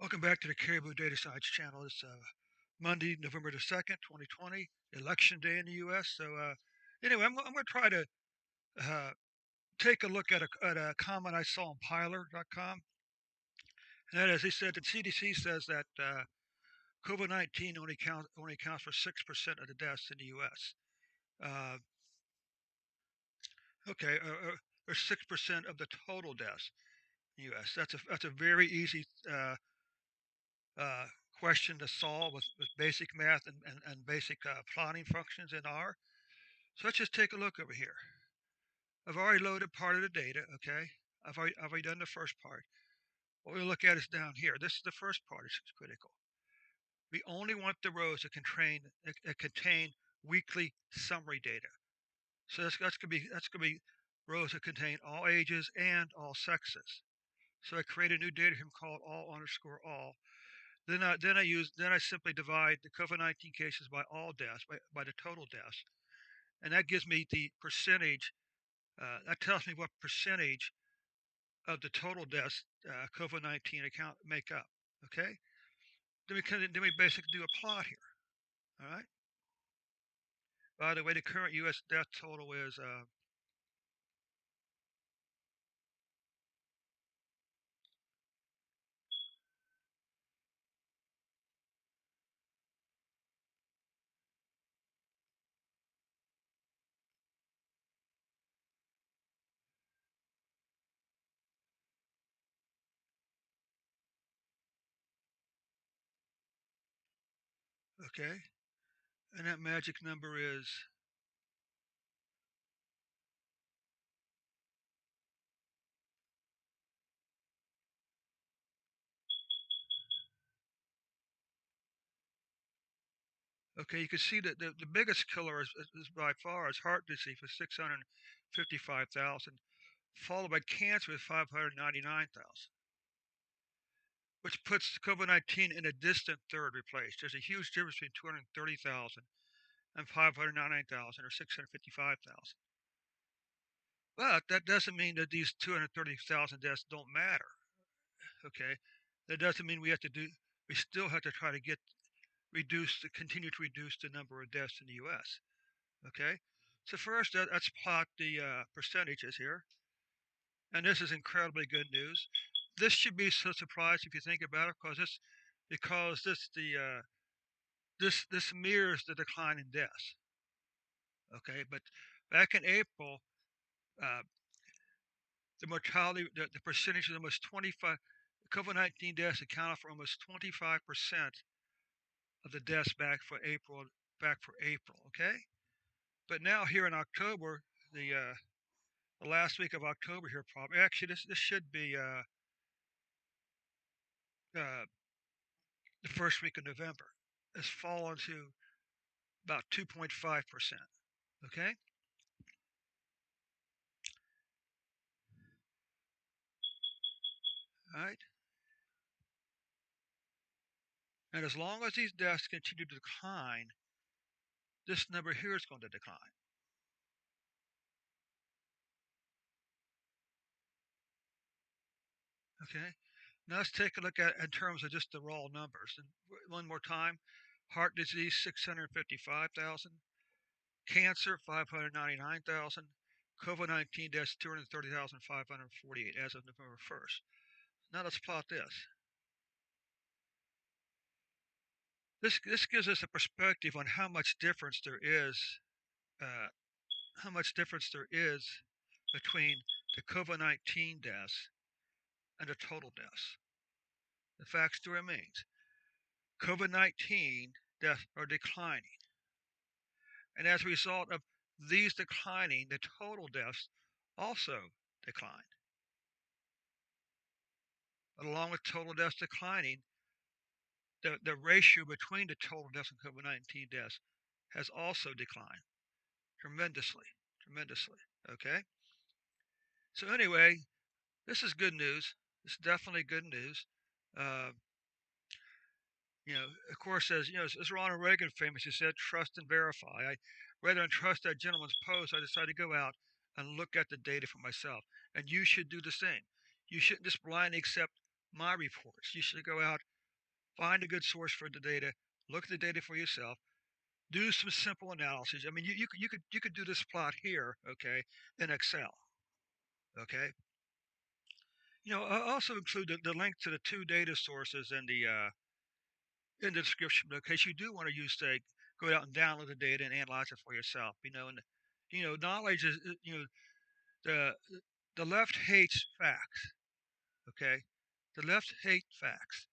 Welcome back to the Caribou Data Science channel. It's Monday, November the 2nd, 2020, election day in the U.S. Anyway, I'm going to try to uh, take a look at a comment I saw on Piler.com. And that is, he said the CDC says that COVID-19 only accounts for 6% of the deaths in the U.S. Uh, okay, or 6% of the total deaths in the U.S. That's a very easy uh, question to solve with basic math and basic plotting functions in R. So let's just take a look over here. I've already loaded part of the data, okay? I've already done the first part. What we look at is down here. This is the first part, it's critical. We only want the rows that contain weekly summary data. So that's gonna be rows that contain all ages and all sexes. So I create a new data frame called all_all. Then I simply divide the COVID-19 cases by all deaths, by the total deaths, and that gives me the percentage. That tells me what percentage of the total deaths COVID-19 account make up. Okay, then we basically do a plot here. All right. By the way, the current U.S. death total is okay, and that magic number is okay. You can see that the biggest killer is by far is heart disease with 655,000, followed by cancer with 599,000, which puts COVID-19 in a distant third place. There's a huge difference between 230,000 and 599,000 or 655,000. But that doesn't mean that these 230,000 deaths don't matter. Okay, that doesn't mean we have to do. We still have to try to continue to reduce the number of deaths in the U.S. Okay, so first let's plot the percentages here, and this is incredibly good news. This should be so surprised if you think about it, because this mirrors the decline in deaths. Okay, but back in April, uh, the percentage of almost 25 COVID-19 deaths accounted for almost 25% of the deaths back for April. Okay, but now here in October, the last week of October here, probably actually this should be uh, the first week of November, has fallen to about 2.5%. Okay, all right, and as long as these deaths continue to decline, this number here is going to decline. Okay, now let's take a look at in terms of just the raw numbers. And one more time, heart disease 655,000, cancer 599,000, COVID-19 deaths 230,548 as of November 1st. Now let's plot this. This gives us a perspective on uh, how much difference there is between the COVID-19 deaths and the total deaths. The fact still remains: COVID-19 deaths are declining, and as a result of these declining, the total deaths also decline. But along with total deaths declining, the ratio between the total deaths and COVID-19 deaths has also declined tremendously, tremendously. Okay. So anyway, this is good news. It's definitely good news. Uh, of course, as Ronald Reagan famously said, trust and verify. Rather than trust that gentleman's post, I decided to go out and look at the data for myself. And you should do the same. You shouldn't just blindly accept my reports. You should go out find a good source for the data, look at the data for yourself, do some simple analysis. I mean, you could do this plot here, okay, in Excel, okay. Also include the link to the two data sources in the description, in case you do want to use, say, go out and download the data and analyze it for yourself. And knowledge is. The the left hates facts. Okay, the left hates facts.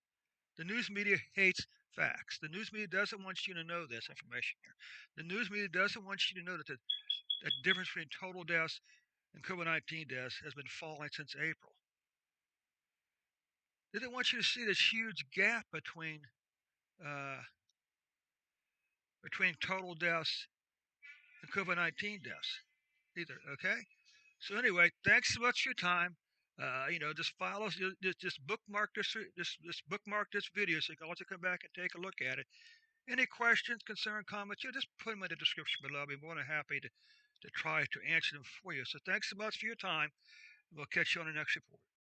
The news media hates facts. The news media doesn't want you to know this information here. The news media doesn't want you to know that the difference between total deaths and COVID-19 deaths has been falling since April. They don't want you to see this huge gap uh, between total deaths and COVID-19 deaths either. Okay. So anyway, thanks so much for your time. Just follow, just bookmark this bookmark this video so you can also come back and take a look at it. Any questions, concern, comments, just put them in the description below. I'll be more than happy to try to answer them for you. So thanks so much for your time. We'll catch you on the next report.